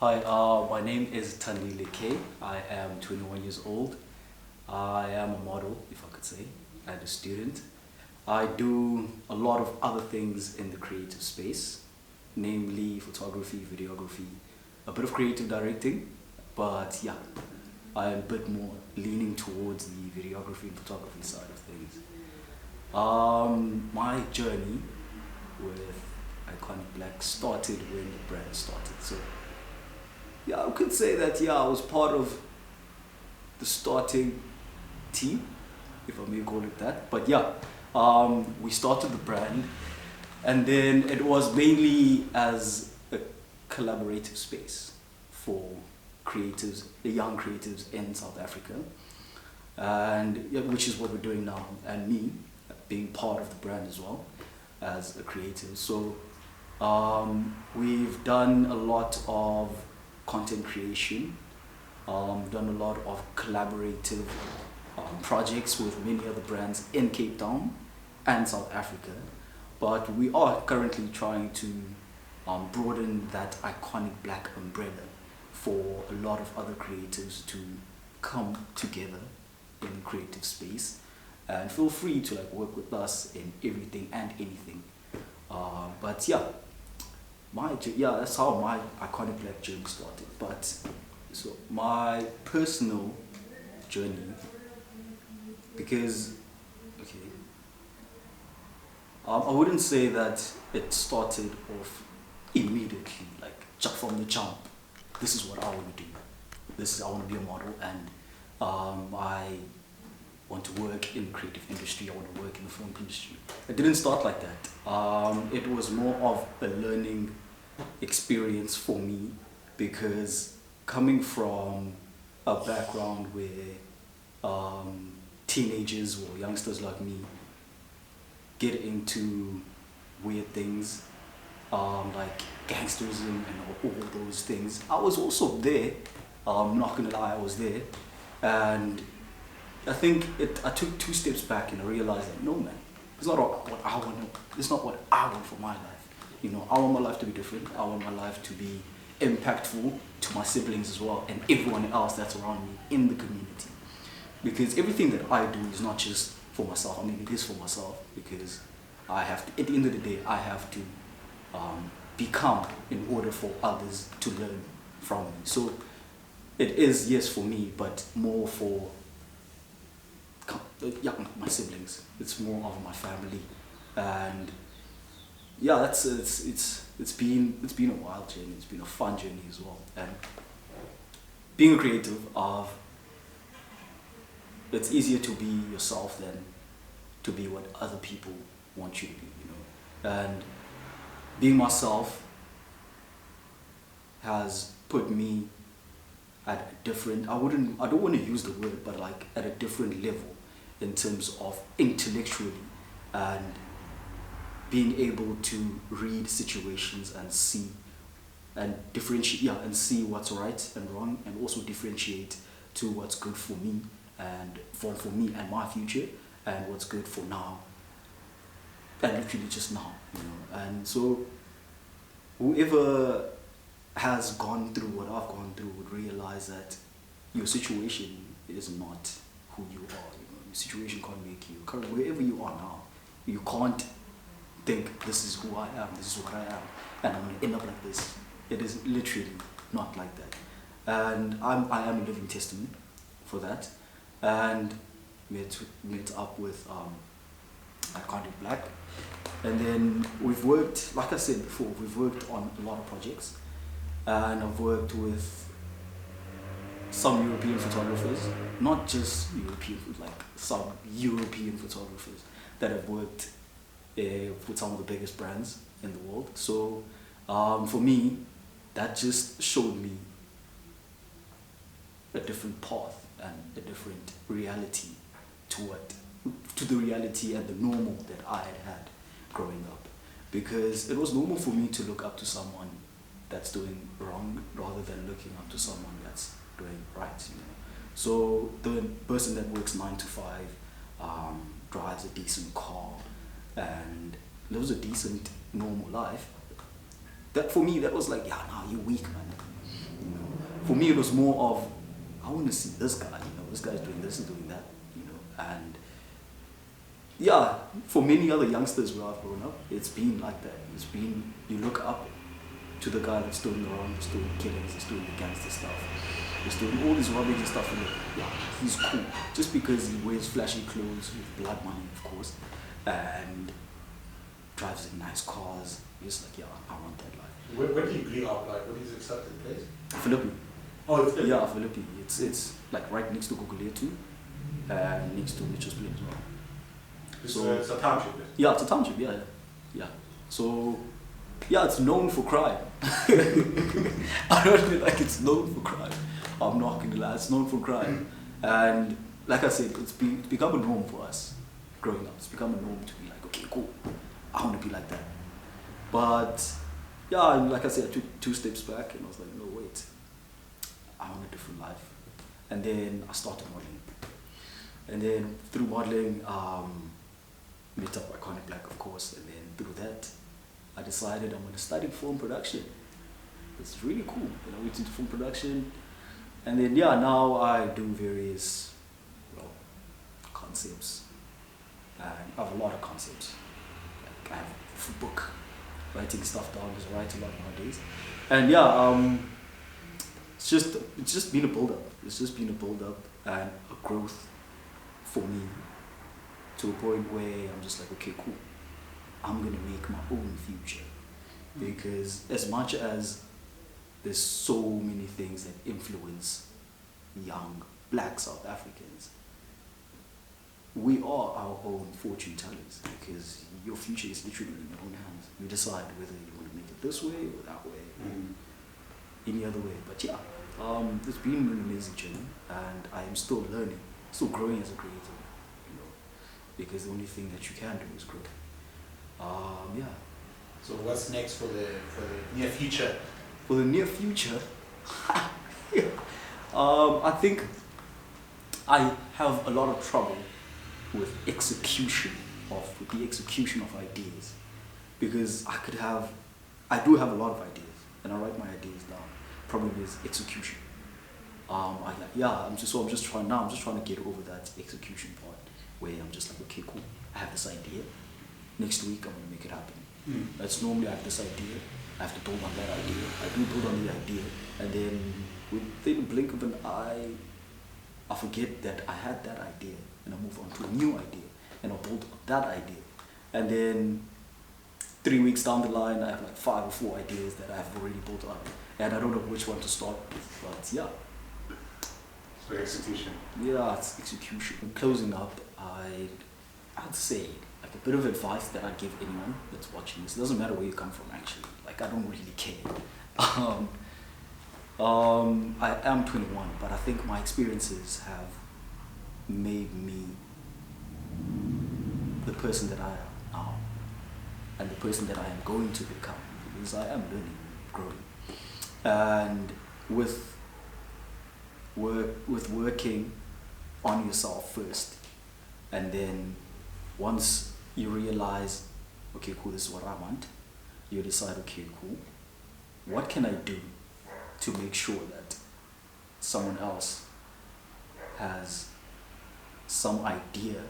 Hi, my name is Thandile Kay. I am 21 years old. I am a model, if I could say, and a student. I do a lot of other things in the creative space, namely photography, videography, a bit of creative directing, but yeah, I am a bit more leaning towards the videography and photography side of things. My journey with Iconic Black started when the brand started. So yeah, I could say that yeah, I was part of the starting team, if I may call it that. But yeah, we started the brand, and then it was mainly as a collaborative space for creatives, the young creatives in South Africa, and yeah, which is what we're doing now, and me being part of the brand as well as a creative. So we've done a lot of content creation, done a lot of collaborative projects with many other brands in Cape Town and South Africa. But we are currently trying to broaden that iconic black umbrella for a lot of other creatives to come together in the creative space. And feel free to like work with us in everything and anything. But yeah, that's how my iconic black journey started. But so my personal journey, because okay, I wouldn't say that it started off immediately, like just from the jump. This is what I want to do. I want to be a model, and I want to work in the creative industry. I want to work in the film industry. It didn't start like that. It was more of a learning experience for me, because coming from a background where teenagers or youngsters like me get into weird things, like gangsterism and all those things. I was also there. I'm not gonna lie, I was there, and I think I took two steps back and I realized that no, man, it's not what I want. It's not what I want for my life. You know, I want my life to be different. I want my life to be impactful to my siblings as well and everyone else that's around me in the community. Because everything that I do is not just for myself. I mean, it is for myself, because I have to, at the end of the day, I have to become in order for others to learn from me. So it is, yes, for me, but more for yeah, my siblings. It's more of my family, and yeah, it's been a wild journey. It's been a fun journey as well. And being a creative, it's easier to be yourself than to be what other people want you to be. You know, and being myself has put me at a different. I don't want to use the word, but like at a different level in terms of intellectually and being able to read situations and see and differentiate, yeah, and see what's right and wrong, and also differentiate to what's good for me and for me and my future, and what's good for now and literally just now, you know. And so whoever has gone through what I've gone through would realize that your situation is not who you are. You know, your situation can't make you. Wherever you are now, you can't think this is who I am, this is what I am, and I'm gonna end up like this. It is literally not like that. And I am a living testament for that. And met up with Iconic Black, and then we've worked, like I said before, we've worked on a lot of projects, and I've worked with some European photographers, not just European, like some European photographers that have worked with some of the biggest brands in the world. So for me, that just showed me a different path and a different reality to the reality and the normal that I had growing up. Because it was normal for me to look up to someone that's doing wrong rather than looking up to someone that's doing right, you know. So the person that works 9 to 5, drives a decent car and lives a decent normal life, that for me, that was like, yeah, nah, you're weak, man. for me it was more of, I want to see this guy, this guy's doing this and doing that, and yeah, for many other youngsters where I've grown up, it's been like that. It's been, you look up to the guy that's doing the wrong, that's doing the killings, that's doing the gangster stuff, that's doing all this rubbish stuff, and yeah, he's cool. Just because he wears flashy clothes with blood money, of course, and drives in nice cars, just like, yeah, I want that life. Where do you grew up? Like, what is accepted place? Philippi. Oh, it's Philippi. Yeah, Philippi. It's like right next to Guguletu, and next to Mitchell's Plain as well. So it's a township. Yeah, it's a township. Yeah. So yeah, it's known for crime. I don't feel like it's known for crime. I'm not gonna lie, it's known for crime, and like I said, it's become a norm for us growing up. It's become a norm to be like, okay, cool, I want to be like that. But yeah, like I said, I took 2 steps back and I was like, no, wait, I want a different life. And then I started modeling, and then through modeling, met up Iconic Black, of course, and then through that, I decided I'm going to study film production. It's really cool. I went into film production, and then yeah, now I do various concepts. I have a lot of concepts. Like I have a book, writing stuff down, because I write a lot nowadays. And yeah, it's just been a build up. It's just been a build up and a growth for me, to a point where I'm just like, okay, cool, I'm gonna make my own future. Because as much as there's so many things that influence young black South Africans, we are our own fortune tellers, because your future is literally in your own hands. You decide whether you want to make it this way or that way, or any other way. But yeah, it's been an amazing journey, and I am still learning, still growing as a creator. Because the only thing that you can do is grow. Yeah. So what's next for the near future? For the near future, I think I have a lot of trouble with the execution of ideas, because I do have a lot of ideas, and I write my ideas down. Problem is execution. I'm just trying to get over that execution part, where I'm just like, okay, cool, I have this idea. Next week, I'm going to make it happen. That's normally I have this idea. I have to build on that idea. I do build on the idea. And then within a blink of an eye, I forget that I had that idea. And I move on to a new idea. And I build on that idea. And then 3 weeks down the line, I have like 5 or 4 ideas that I have already built on. And I don't know which one to start with. But yeah. So execution. Yeah, it's execution. Closing up, I'd say like a bit of advice that I'd give anyone that's watching this. It doesn't matter where you come from, actually. Like, I don't really care. I am 21, but I think my experiences have made me the person that I am now, and the person that I am going to become, because I am learning, growing, and with working on yourself first, and then once you realize, okay, cool, this is what I want, you decide, okay, cool, what can I do to make sure that someone else has some idea,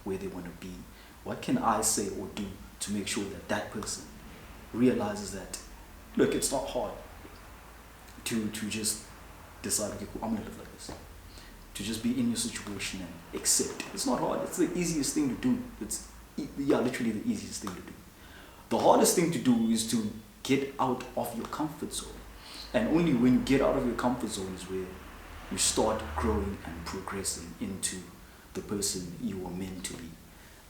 where they want to be? What can I say or do to make sure that that person realizes that, look, it's not hard to just decide, okay, cool, I'm gonna live like this. To just be in your situation and accept. It's not hard. It's the easiest thing to do. It's literally the easiest thing to do. The hardest thing to do is to get out of your comfort zone. And only when you get out of your comfort zone is where you start growing and progressing into the person you were meant to be.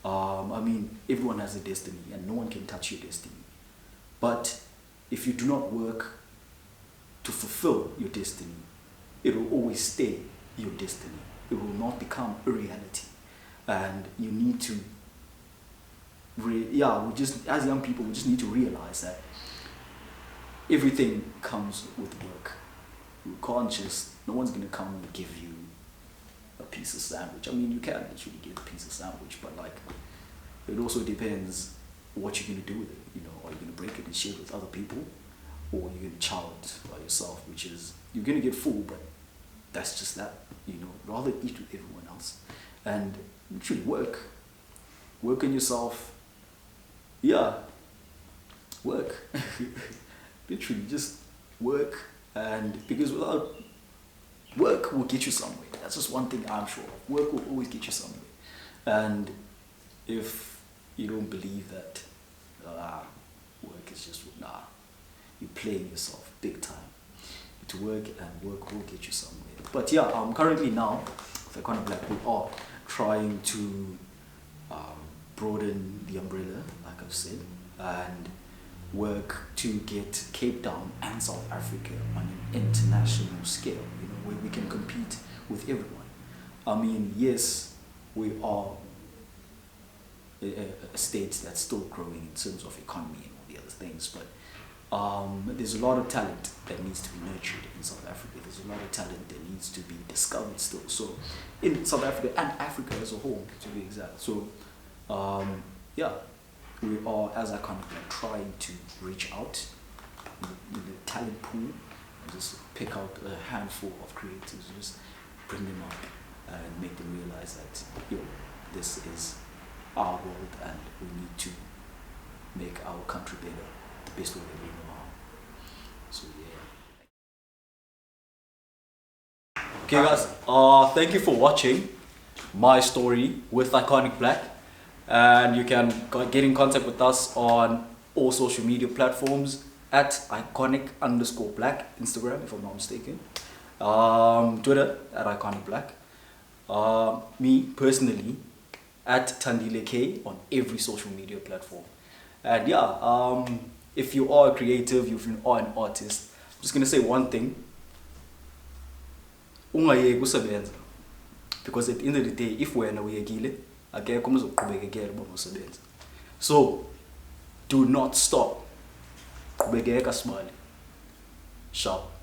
I mean, everyone has a destiny and no one can touch your destiny. But if you do not work to fulfill your destiny, it will always stay your destiny. It will not become a reality. And you need to, as young people, we just need to realize that everything comes with work. You can't just, no one's going to come and give you a piece of sandwich. I mean, you can actually get a piece of sandwich, but like, it also depends what you're going to do with it. You know, are you going to break it and share it with other people? or you're gonna chow it by yourself, which is you're gonna get full, but that's just that, you know. Rather eat with everyone else and literally work on yourself. Yeah, work. Literally just work, and because without work will get you somewhere. That's just one thing I'm sure of. Work will always get you somewhere. And if you don't believe that work is just you're playing yourself big time. To work, and work will get you somewhere. But yeah, currently now, with Iconic Black, we are trying to broaden the umbrella, like I've said, and work to get Cape Town and South Africa on an international scale, you know, where we can compete with everyone. I mean, yes, we are a state that's still growing in terms of economy and all the other things, but there's a lot of talent that needs to be nurtured in South Africa. There's a lot of talent that needs to be discovered still. So in South Africa and Africa as a whole, to be exact. So yeah, we are, as Iconic Black, trying to reach out in the talent pool and just pick out a handful of creators, just bring them up and make them realize that, yo, this is our world and we need to make our country better the best way that we know how. So yeah. Okay guys, thank you for watching my story with Iconic Black, and you can get in contact with us on all social media platforms at iconic_black, Instagram if I'm not mistaken, Twitter at Iconic Black, me personally at Thandile K on every social media platform. And yeah, if you are a creative, if you are an artist, I'm just gonna say one thing. Ungayeki usebenza, because at the end of the day, if wena uyekile, akekho uzoqhubekekela uba usebenza. So do not stop. Qhubekeka sibali. Sharp.